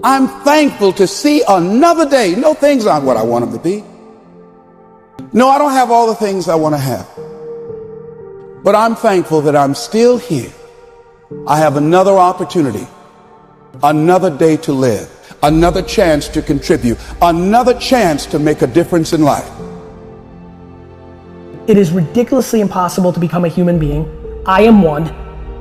I'm thankful to see another day. No, things aren't what I want them to be. No, I don't have all the things I want to have. But I'm thankful that I'm still here. I have another opportunity, another day to live, another chance to contribute, another chance to make a difference in life. It is ridiculously impossible to become a human being. I am one.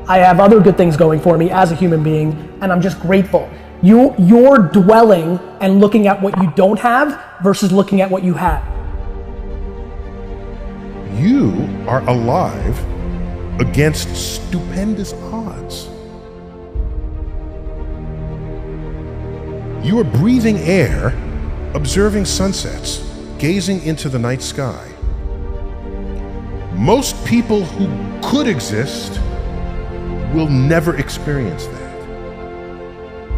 I have other good things going for me as a human being, and I'm just grateful. You're dwelling and looking at what you don't have versus looking at what you have. You are alive against stupendous odds. You are breathing air, observing sunsets, gazing into the night sky. Most people who could exist will never experience that.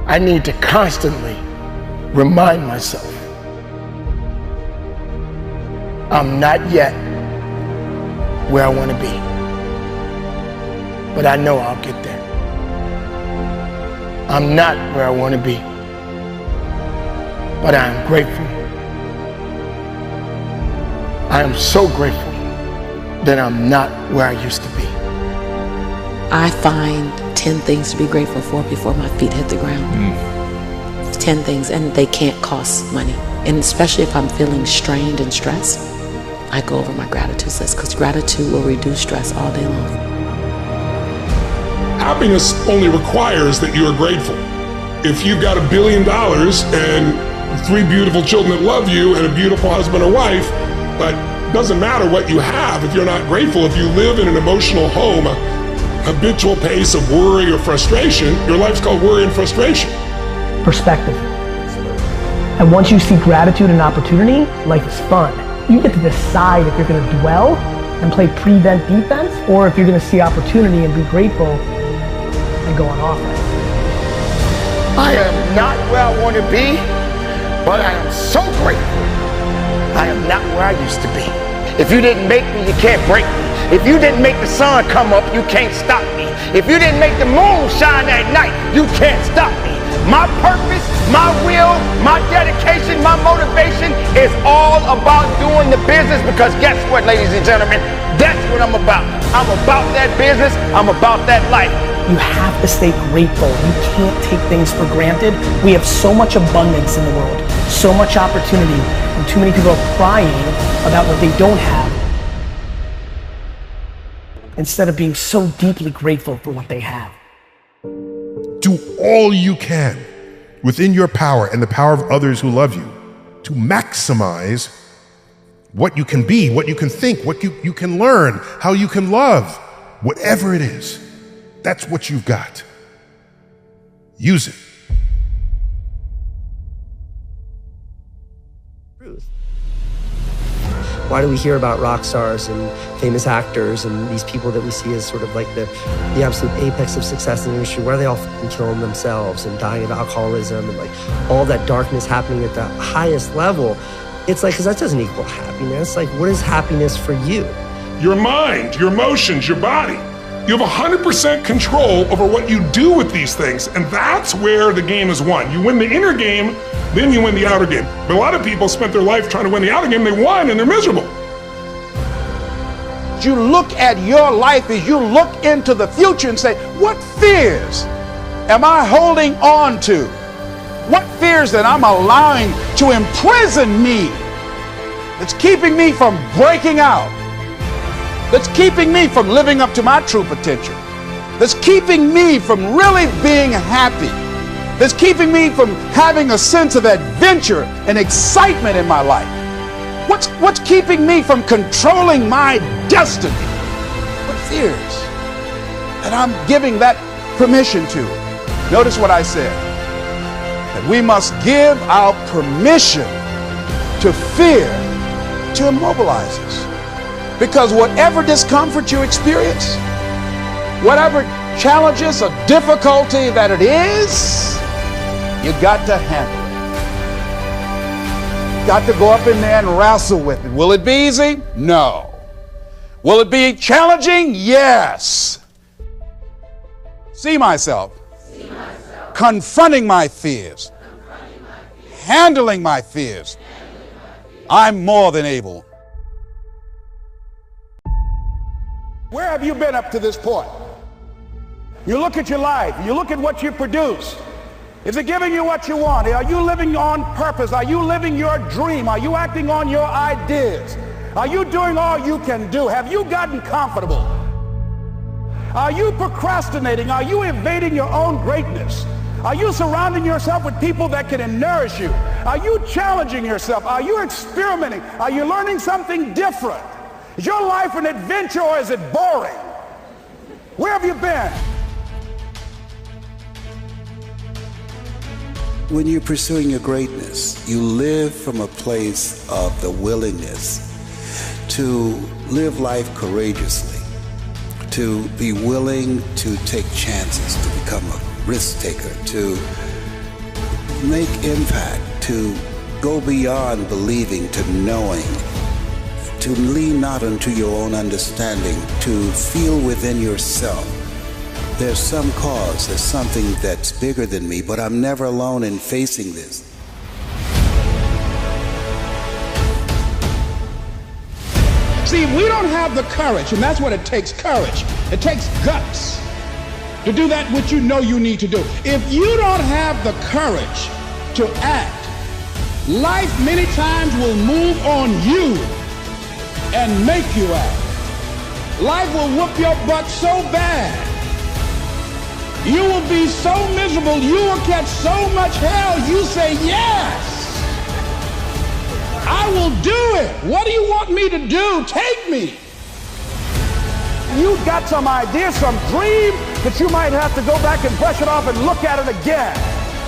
I need to constantly remind myself I'm not yet where I want to be, but I know I'll get there. I'm not where I want to be, but I am grateful. I am so grateful that I'm not where I used to be. I find 10 things to be grateful for before my feet hit the ground. 10 things, and they can't cost money. And especially if I'm feeling strained and stressed, I go over my gratitude list, because gratitude will reduce stress all day long. Happiness only requires that you are grateful. If you've got $1 billion and 3 beautiful children that love you and a beautiful husband or wife, but it doesn't matter what you have if you're not grateful. If you live in an emotional home, a habitual pace of worry or frustration, your life's called worry and frustration. Perspective. And once you see gratitude and opportunity, life is fun. You get to decide if you're going to dwell and play prevent defense, or if you're going to see opportunity and be grateful and go on offense. I am not where I want to be, but I am so grateful. I am not where I used to be. If you didn't make me, you can't break me. If you didn't make the sun come up, you can't stop me. If you didn't make the moon shine at night, you can't stop me. My purpose, my will, my dedication, my motivation is all about doing the business, because guess what, ladies and gentlemen? That's what I'm about. I'm about that business. I'm about that life. You have to stay grateful. You can't take things for granted. We have so much abundance in the world, so much opportunity, and too many people are crying about what they don't have, instead of being so deeply grateful for what they have. Do all you can within your power and the power of others who love you to maximize what you can be, what you can think, what you can learn, how you can love, whatever it is. That's what you've got. Use it. Why do we hear about rock stars and famous actors and these people that we see as sort of like the absolute apex of success in the industry? Why are they all fucking killing themselves and dying of alcoholism and like all that darkness happening at the highest level? It's like, because that doesn't equal happiness. Like, what is happiness for you? Your mind, your emotions, your body. You have 100% control over what you do with these things, and that's where the game is won. You win the inner game, then you win the outer game. But a lot of people spent their life trying to win the outer game, they won and they're miserable. You look at your life as you look into the future and say, what fears am I holding on to? What fears that I'm allowing to imprison me, that's keeping me from breaking out, that's keeping me from living up to my true potential, that's keeping me from really being happy, that's keeping me from having a sense of adventure and excitement in my life? What's keeping me from controlling my destiny? What fears? And I'm giving that permission to. Notice what I said, that we must give our permission to fear to immobilize us. Because whatever discomfort you experience, whatever challenges or difficulty that it is, you got to handle it. You got to go up in there and wrestle with it. Will it be easy? No. Will it be challenging? Yes. See myself confronting my fears, handling my fears. I'm more than able. Where have you been up to this point? You look at your life, you look at what you produce. Is it giving you what you want? Are you living on purpose? Are you living your dream? Are you acting on your ideas? Are you doing all you can do? Have you gotten comfortable? Are you procrastinating? Are you evading your own greatness? Are you surrounding yourself with people that can nourish you? Are you challenging yourself? Are you experimenting? Are you learning something different? Is your life an adventure or is it boring? Where have you been? When you're pursuing your greatness, you live from a place of the willingness to live life courageously, to be willing to take chances, to become a risk taker, to make impact, to go beyond believing to knowing, to lean not unto your own understanding, to feel within yourself there's some cause, there's something that's bigger than me, but I'm never alone in facing this. See, we don't have the courage, and that's what it takes, courage. It takes guts to do that which you know you need to do. If you don't have the courage to act, life many times will move on you and make you act. Life will whoop your butt so bad. You will be so miserable, you will catch so much hell, you say, yes, I will do it. What do you want me to do? Take me. You've got some idea, some dream that you might have to go back and brush it off and look at it again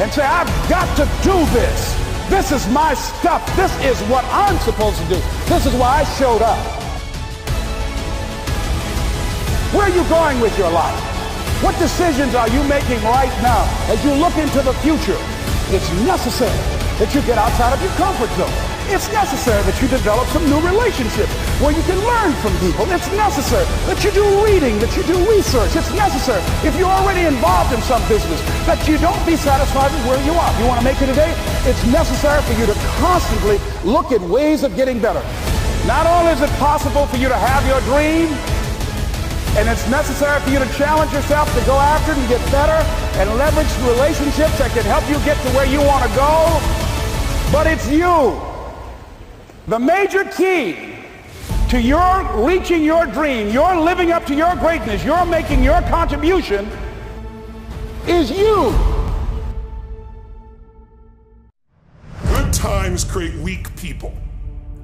and say, I've got to do this. This is my stuff. This is what I'm supposed to do. This is why I showed up. Where are you going with your life? What decisions are you making right now as you look into the future? It's necessary that you get outside of your comfort zone. It's necessary that you develop some new relationships where you can learn from people. It's necessary that you do reading, that you do research. It's necessary, if you're already involved in some business, that you don't be satisfied with where you are. If you want to make it today, it's necessary for you to constantly look at ways of getting better. Not only is it possible for you to have your dream, and it's necessary for you to challenge yourself to go after it and get better and leverage relationships that can help you get to where you want to go. But it's you. The major key to your reaching your dream, your living up to your greatness, your making your contribution is you. Good times create weak people.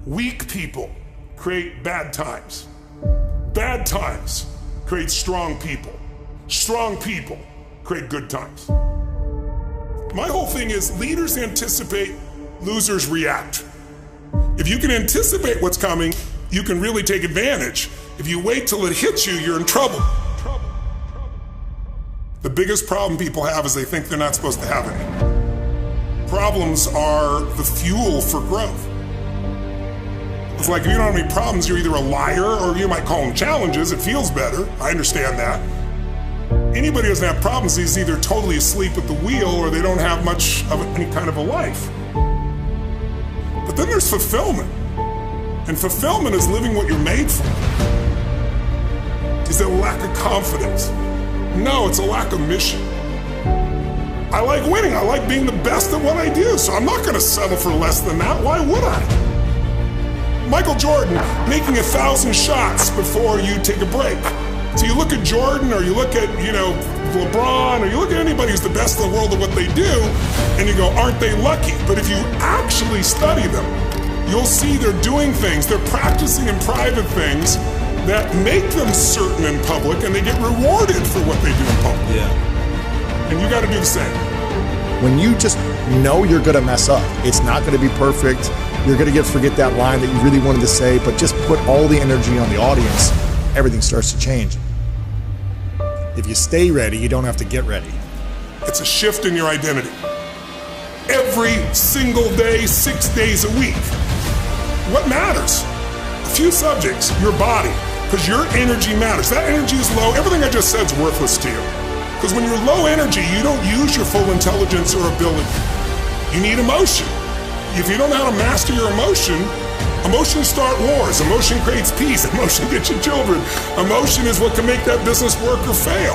Weak people create bad times. Bad times create strong people. Strong people create good times. My whole thing is leaders anticipate, losers react. If you can anticipate what's coming, you can really take advantage. If you wait till it hits you, you're in trouble. The biggest problem people have is they think they're not supposed to have any. Problems are the fuel for growth. It's like if you don't have any problems, you're either a liar or you might call them challenges. It feels better. I understand that. Anybody who doesn't have problems is either totally asleep at the wheel or they don't have much of any kind of a life. But then there's fulfillment. And fulfillment is living what you're made for. Is it a lack of confidence? No, it's a lack of mission. I like winning. I like being the best at what I do. So I'm not going to settle for less than that. Why would I? Michael Jordan making 1,000 shots before you take a break. So you look at Jordan or you look at, LeBron or you look at anybody who's the best in the world at what they do and you go, aren't they lucky? But if you actually study them, you'll see they're doing things, they're practicing in private things that make them certain in public and they get rewarded for what they do in public. Yeah. And you got to do the same. When you just know you're going to mess up, it's not going to be perfect. You're going to forget that line that you really wanted to say, but just put all the energy on the audience. Everything starts to change. If you stay ready, you don't have to get ready. It's a shift in your identity. Every single day, 6 days a week. What matters? A few subjects, your body, because your energy matters. That energy is low. Everything I just said is worthless to you. Because when you're low energy, you don't use your full intelligence or ability. You need emotion. If you don't know how to master your emotions start wars. Emotion creates peace. Emotion gets you children. Emotion is what can make that business work or fail.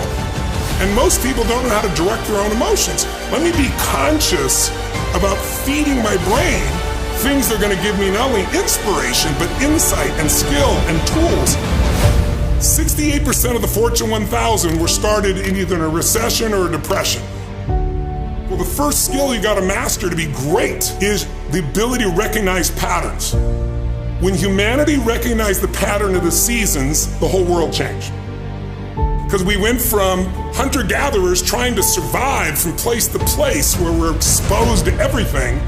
And most people don't know how to direct their own emotions. Let me be conscious about feeding my brain things that are going to give me not only inspiration, but insight and skill and tools. 68% of the Fortune 1000 were started in either a recession or a depression. Well, the first skill you got to master to be great is the ability to recognize patterns. When humanity recognized the pattern of the seasons, the whole world changed. Because we went from hunter-gatherers trying to survive from place to place where we're exposed to everything,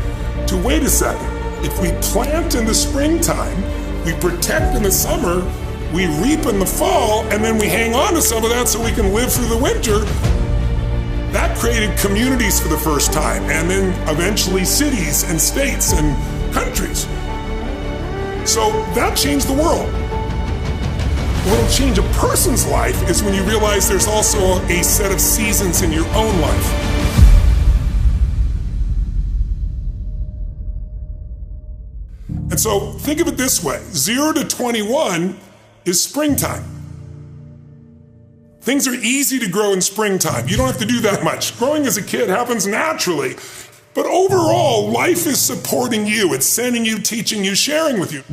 to wait a second, if we plant in the springtime, we protect in the summer, we reap in the fall, and then we hang on to some of that so we can live through the winter. That created communities for the first time, and then eventually cities and states and countries. So that changed the world. What'll change a person's life is when you realize there's also a set of seasons in your own life. And so think of it this way, 0 to 21 is springtime. Things are easy to grow in springtime. You don't have to do that much. Growing as a kid happens naturally. But overall, life is supporting you. It's sending you, teaching you, sharing with you.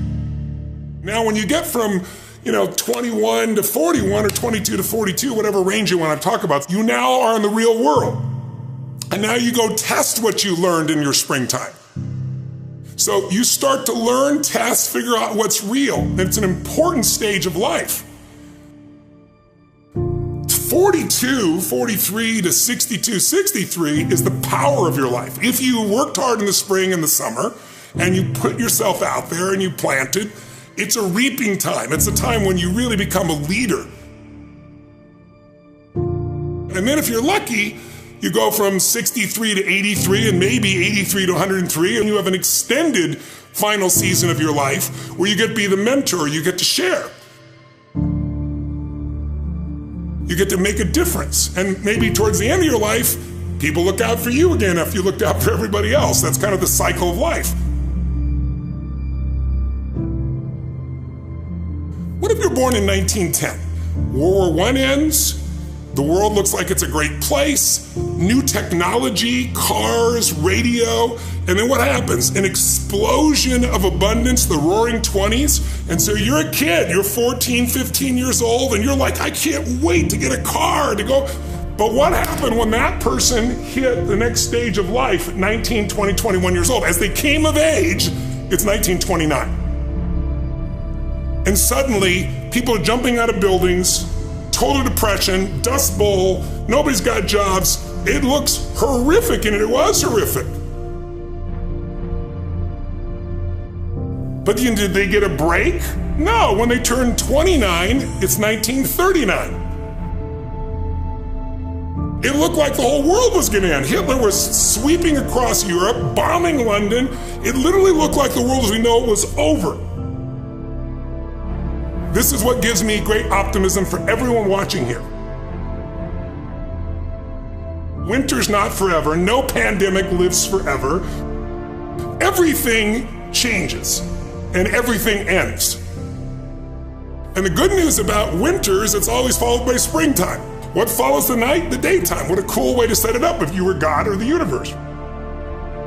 Now, when you get from 21 to 41 or 22 to 42, whatever range you want to talk about, you now are in the real world. And now you go test what you learned in your springtime. So you start to learn, test, figure out what's real. And it's an important stage of life. 42, 43 to 62, 63 is the power of your life. If you worked hard in the spring and the summer, and you put yourself out there and you planted, it's a reaping time. It's a time when you really become a leader. And then if you're lucky, you go from 63 to 83 and maybe 83 to 103, and you have an extended final season of your life where you get to be the mentor, you get to share. You get to make a difference. And maybe towards the end of your life, people look out for you again after you looked out for everybody else. That's kind of the cycle of life. What if you're born in 1910? World War I ends, the world looks like it's a great place, new technology, cars, radio, and then what happens? An explosion of abundance, the roaring 20s, and so you're a kid, you're 14, 15 years old, and you're like, I can't wait to get a car, to go. But what happened when that person hit the next stage of life at 19, 20, 21 years old? As they came of age, it's 1929. And suddenly, people are jumping out of buildings, total depression, Dust Bowl, nobody's got jobs. It looks horrific, and it was horrific. But did they get a break? No, when they turned 29, it's 1939. It looked like the whole world was gonna end. Hitler was sweeping across Europe, bombing London. It literally looked like the world as we know it was over. This is what gives me great optimism for everyone watching here. Winter's not forever. No pandemic lives forever. Everything changes and everything ends. And the good news about winter is it's always followed by springtime. What follows the night? The daytime. What a cool way to set it up if you were God or the universe.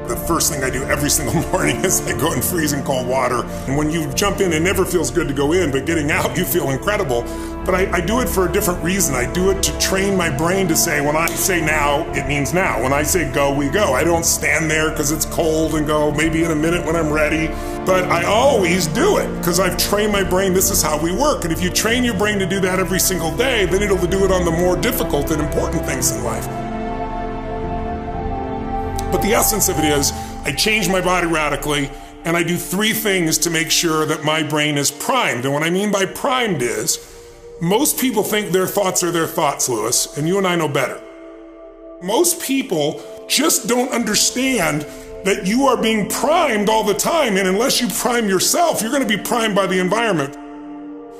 The first thing I do every single morning is I go in freezing cold water. And when you jump in, it never feels good to go in, but getting out, you feel incredible. But I do it for a different reason. I do it to train my brain to say, when I say now, it means now. When I say go, we go. I don't stand there because it's cold and go maybe in a minute when I'm ready. But I always do it because I've trained my brain. This is how we work. And if you train your brain to do that every single day, then it'll do it on the more difficult and important things in life. But the essence of it is, I change my body radically, and I do 3 things to make sure that my brain is primed. And what I mean by primed is, most people think their thoughts are their thoughts, Lewis, and you and I know better. Most people just don't understand that you are being primed all the time, and unless you prime yourself, you're gonna be primed by the environment.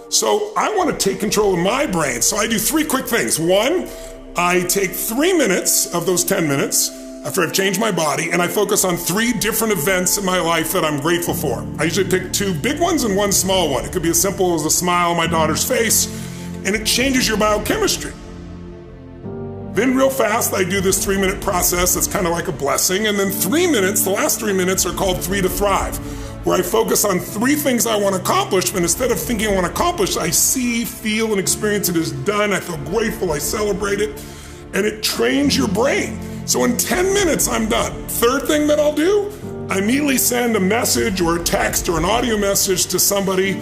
So I wanna take control of my brain, so I do 3 quick things. 1, I take 3 minutes of those 10 minutes after I've changed my body, and I focus on 3 different events in my life that I'm grateful for. I usually pick 2 big ones and 1 small one. It could be as simple as a smile on my daughter's face, and it changes your biochemistry. Then real fast, I do this 3-minute process that's kind of like a blessing, and then 3 minutes, the last 3 minutes are called 3 to Thrive, where I focus on 3 things I want to accomplish, but instead of thinking I want to accomplish, I see, feel, and experience it as done. I feel grateful, I celebrate it, and it trains your brain. So in 10 minutes, I'm done. Third thing that I'll do, I immediately send a message or a text or an audio message to somebody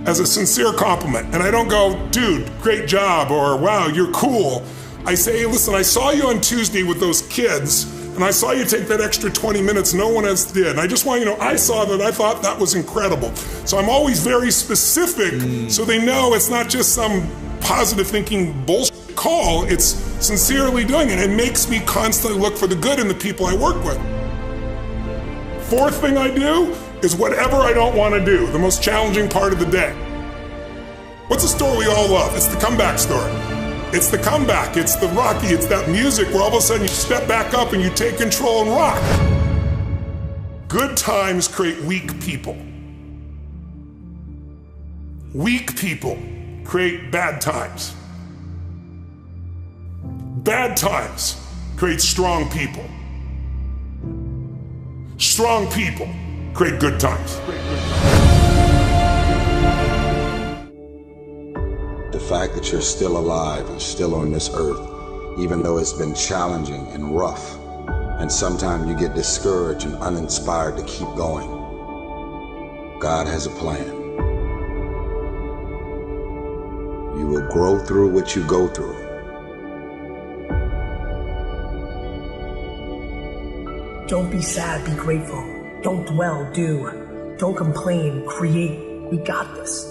as a sincere compliment. And I don't go, dude, great job, or wow, you're cool. I say, hey, listen, I saw you on Tuesday with those kids, and I saw you take that extra 20 minutes no one else did. And I just want you to know, I saw that, I thought that was incredible. So I'm always very specific so they know it's not just some positive thinking bullshit call, it's sincerely doing it. It makes me constantly look for the good in the people I work with. Fourth thing I do is whatever I don't want to do, the most challenging part of the day. What's a story we all love? It's the comeback story. It's the comeback, it's the Rocky, it's that music where all of a sudden you step back up and you take control and rock. Good times create weak people. Weak people create bad times. Bad times create strong people. Strong people create good times. The fact that you're still alive and still on this earth, even though it's been challenging and rough, and sometimes you get discouraged and uninspired to keep going. God has a plan. You will grow through what you go through. Don't be sad, be grateful. Don't dwell, do. Don't complain, create. We got this.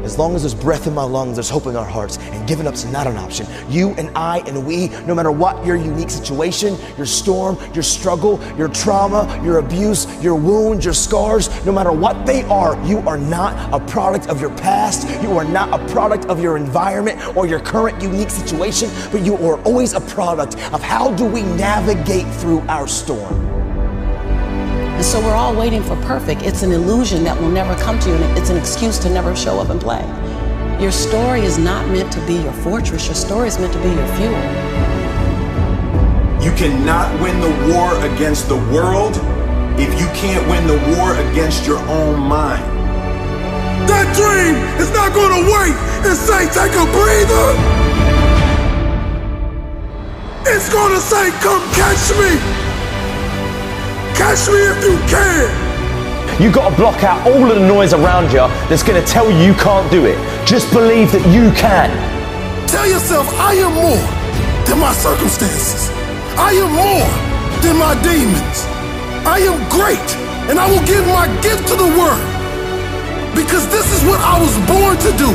As long as there's breath in my lungs, there's hope in our hearts, and giving up's not an option. You and I and we, no matter what your unique situation, your storm, your struggle, your trauma, your abuse, your wounds, your scars, no matter what they are, you are not a product of your past. You are not a product of your environment or your current unique situation, but you are always a product of how do we navigate through our storm. And so we're all waiting for perfect. It's an illusion that will never come to you, and it's an excuse to never show up and play. Your story is not meant to be your fortress. Your story is meant to be your fuel. You cannot win the war against the world if you can't win the war against your own mind. That dream is not going to wait and say, take a breather. It's going to say, come catch me. Catch me if you can! You gotta block out all of the noise around you that's gonna tell you you can't do it. Just believe that you can. Tell yourself, I am more than my circumstances. I am more than my demons. I am great, and I will give my gift to the world. Because this is what I was born to do.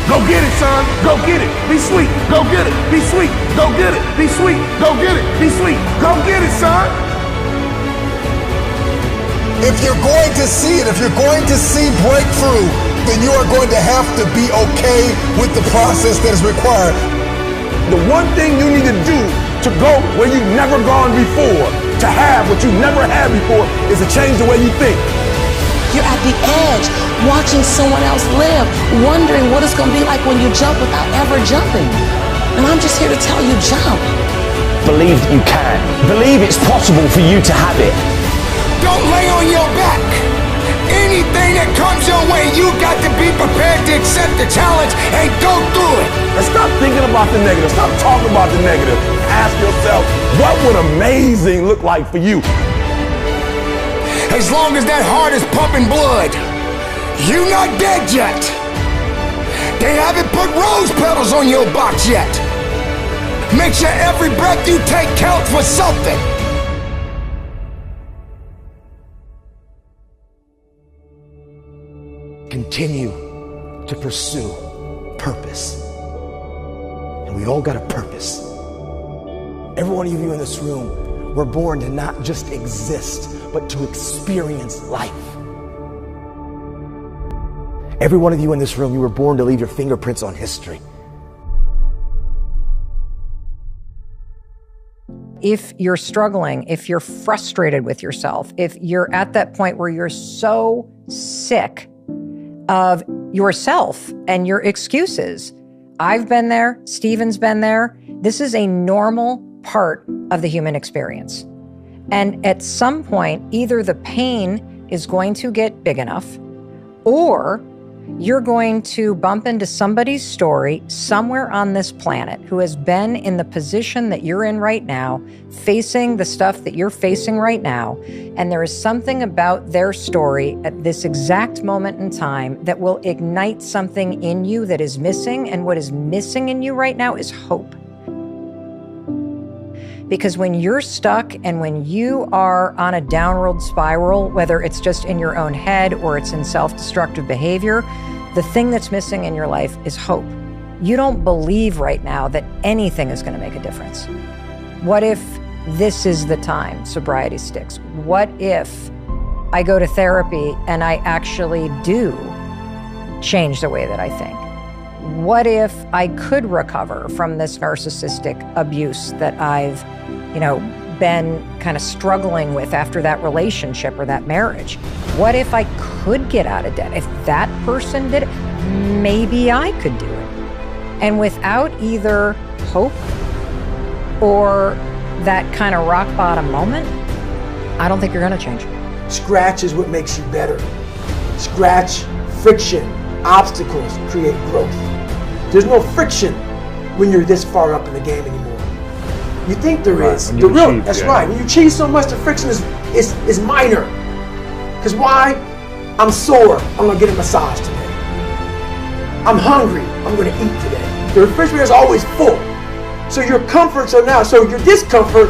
Go get it, son. Go get it. Be sweet. Go get it. Be sweet. Go get it. Be sweet. Go get it. Be sweet. Go get it, son. If you're going to see it, if you're going to see breakthrough, then you are going to have to be okay with the process that is required. The one thing you need to do to go where you've never gone before, to have what you've never had before, is to change the way you think. You're at the edge, watching someone else live, wondering what it's going to be like when you jump without ever jumping. And I'm just here to tell you, jump. Believe that you can. Believe it's possible for you to have it. Don't lay on your back. Anything that comes your way, you got to be prepared to accept the challenge and go through it. And stop thinking about the negative. Stop talking about the negative. Ask yourself, what would amazing look like for you? As long as that heart is pumping blood, you're not dead yet. They haven't put rose petals on your box yet. Make sure every breath you take counts for something. Continue to pursue purpose. And we all got a purpose. Every one of you in this room, we're born to not just exist, but to experience life. Every one of you in this room, you were born to leave your fingerprints on history. if you're struggling, if you're frustrated with yourself, if you're at that point where you're so sick of yourself and your excuses, I've been there, Stephen's been there. This is a normal part of the human experience. And at some point, either the pain is going to get big enough, or you're going to bump into somebody's story somewhere on this planet who has been in the position that you're in right now, facing the stuff that you're facing right now. And there is something about their story at this exact moment in time that will ignite something in you that is missing. And what is missing in you right now is hope. Because when you're stuck and when you are on a downward spiral, whether it's just in your own head or it's in self-destructive behavior, the thing that's missing in your life is hope. You don't believe right now that anything is going to make a difference. What if this is the time sobriety sticks? What if I go to therapy and I actually do change the way that I think? What if I could recover from this narcissistic abuse that I've, been kind of struggling with after that relationship or that marriage? What if I could get out of debt? If that person did it, maybe I could do it. And without either hope or that kind of rock bottom moment, I don't think you're going to change. Scratch is what makes you better. Scratch, friction, obstacles create growth. There's no friction when you're this far up in the game anymore. You think there is. That's right. When you achieve so much, the friction is minor. Because why? I'm sore. I'm going to get a massage today. I'm hungry. I'm going to eat today. The refrigerator is always full. So your comforts are now, so your discomfort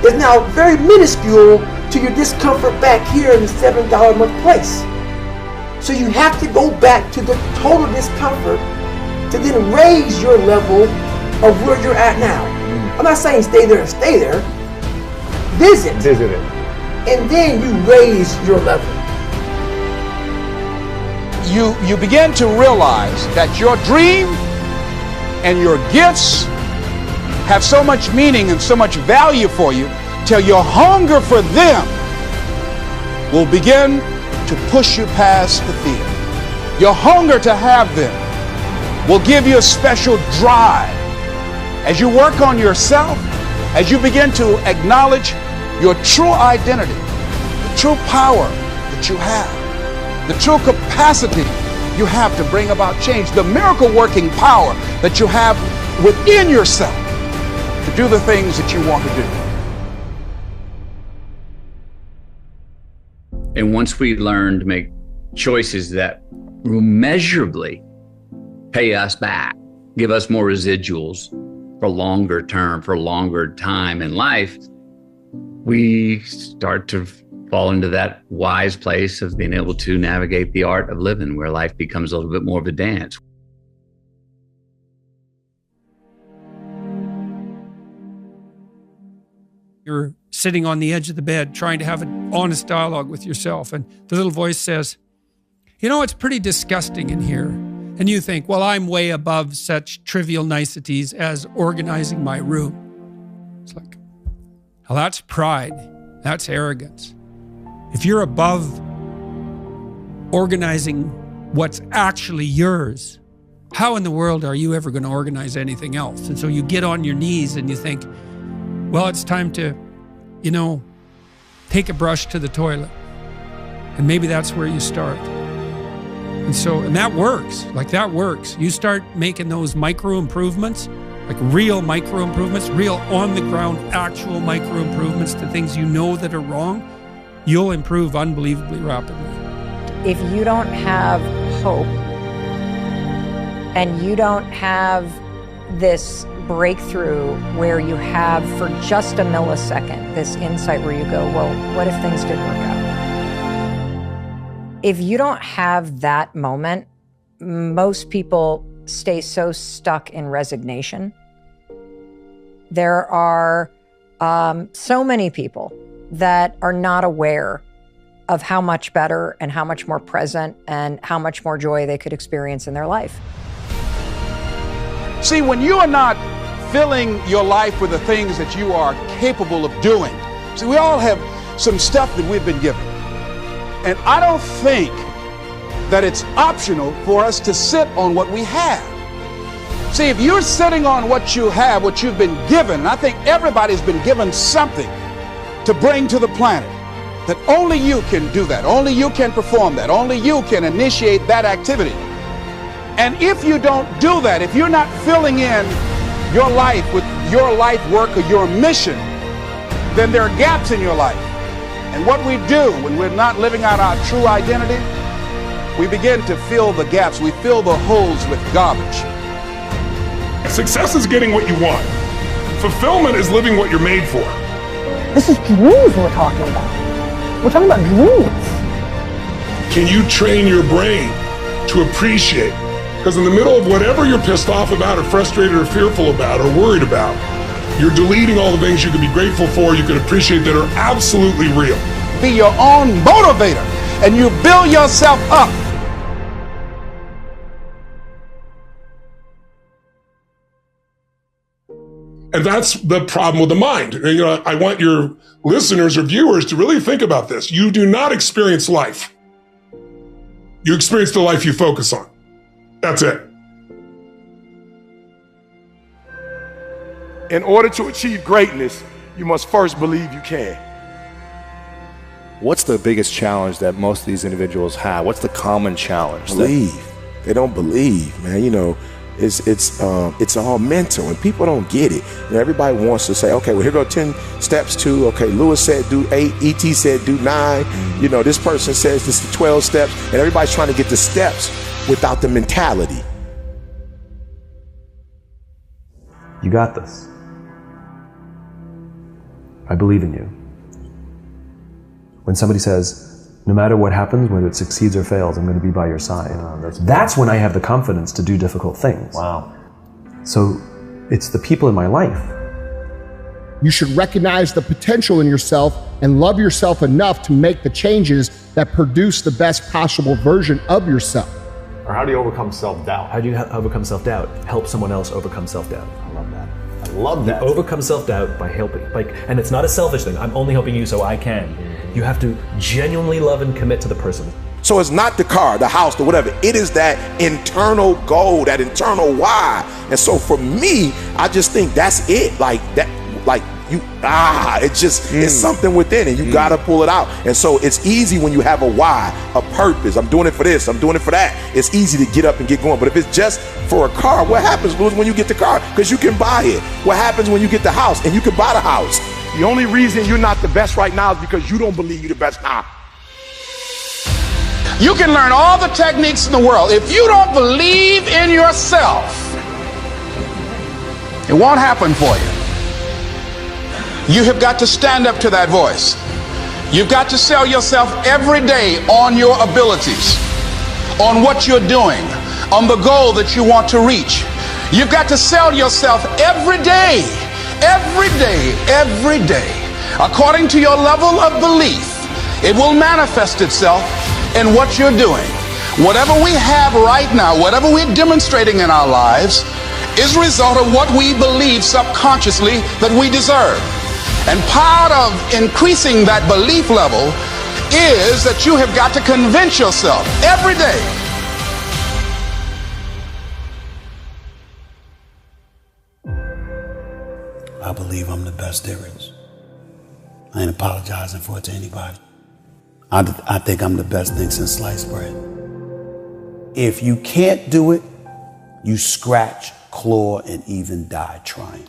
is now very minuscule to your discomfort back here in the $7 a month place. So you have to go back to the total discomfort to then raise your level of where you're at now. I'm not saying stay there and stay there. Visit it. And then you raise your level. You begin to realize that your dream and your gifts have so much meaning and so much value for you till your hunger for them will begin to push you past the fear. Your hunger to have them will give you a special drive. As you work on yourself, as you begin to acknowledge your true identity, the true power that you have, the true capacity you have to bring about change, the miracle working power that you have within yourself to do the things that you want to do. And once we learn to make choices that will measurably pay us back, give us more residuals for longer term, for longer time in life, we start to fall into that wise place of being able to navigate the art of living, where life becomes a little bit more of a dance. You're sitting on the edge of the bed trying to have an honest dialogue with yourself, and the little voice says, it's pretty disgusting in here. And you think, well, I'm way above such trivial niceties as organizing my room. It's like, well, that's pride. That's arrogance. If you're above organizing what's actually yours, how in the world are you ever going to organize anything else? And so you get on your knees and you think, well, it's time to, take a brush to the toilet. And maybe that's where you start. And that works. That works. You start making those micro improvements, like real micro improvements, real on the ground, actual micro improvements to things that are wrong, you'll improve unbelievably rapidly. If you don't have hope and you don't have this breakthrough where you have for just a millisecond this insight where you go, well, what if things did work out? If you don't have that moment, most people stay so stuck in resignation. There are so many people that are not aware of how much better and how much more present and how much more joy they could experience in their life. See, when you are not filling your life with the things that you are capable of doing. See, we all have some stuff that we've been given. And I don't think that it's optional for us to sit on what we have. See, if you're sitting on what you have, what you've been given, and I think everybody's been given something to bring to the planet, that only you can do that. Only you can perform that. Only you can initiate that activity. And if you don't do that, if you're not filling in your life with your life work or your mission, then there are gaps in your life. And what we do when we're not living out our true identity, we begin to fill the gaps. We fill the holes with garbage. Success is getting what you want. Fulfillment is living what you're made for. This is dreams we're talking about. We're talking about dreams. Can you train your brain to appreciate? Because in the middle of whatever you're pissed off about or frustrated or fearful about or worried about, you're deleting all the things you could be grateful for, you could appreciate that are absolutely real. Be your own motivator, and you build yourself up. And that's the problem with the mind. You know, I want your listeners or viewers to really think about this. You do not experience life. You experience the life you focus on. That's it. In order to achieve greatness, you must first believe you can. What's the biggest challenge that most of these individuals have? What's the common challenge? Believe. They don't believe, man. You know, it's all mental, and people don't get it. You know, everybody wants to say, okay, well, here go 10 steps to, okay, Lewis said do 8, E.T. said do 9. You know, this person says this is 12 steps, and everybody's trying to get the steps without the mentality. You got this. I believe in you. When somebody says, no matter what happens, whether it succeeds or fails, I'm going to be by your side. That's when I have the confidence to do difficult things. Wow. So it's the people in my life. You should recognize the potential in yourself and love yourself enough to make the changes that produce the best possible version of yourself. Or how do you overcome self-doubt? How do you overcome self-doubt? Help someone else overcome self-doubt. I love that. I love that. You overcome self-doubt by helping. And it's not a selfish thing. I'm only helping you so I can. You have to genuinely love and commit to the person. So it's not the car, the house, the whatever. It is that internal goal, that internal why. And so for me, I just think that's it. Like that, like you, it's just, it's something within and you gotta pull it out. And so it's easy when you have a why, a purpose. I'm doing it for this, I'm doing it for that. It's easy to get up and get going. But if it's just for a car, what happens, Louis, when you get the car? Because you can buy it. What happens when you get the house and you can buy the house? The only reason you're not the best right now is because you don't believe you're the best now. You can learn all the techniques in the world. If you don't believe in yourself, it won't happen for you. You have got to stand up to that voice. You've got to sell yourself every day on your abilities, on what you're doing, on the goal that you want to reach. You've got to sell yourself every day, every day, every day. According to your level of belief, it will manifest itself in what you're doing. Whatever we have right now, whatever we're demonstrating in our lives, is a result of what we believe subconsciously that we deserve. And part of increasing that belief level is that you have got to convince yourself every day. I believe I'm the best there is. I ain't apologizing for it to anybody. I think I'm the best thing since sliced bread. If you can't do it, you scratch, claw, and even die trying.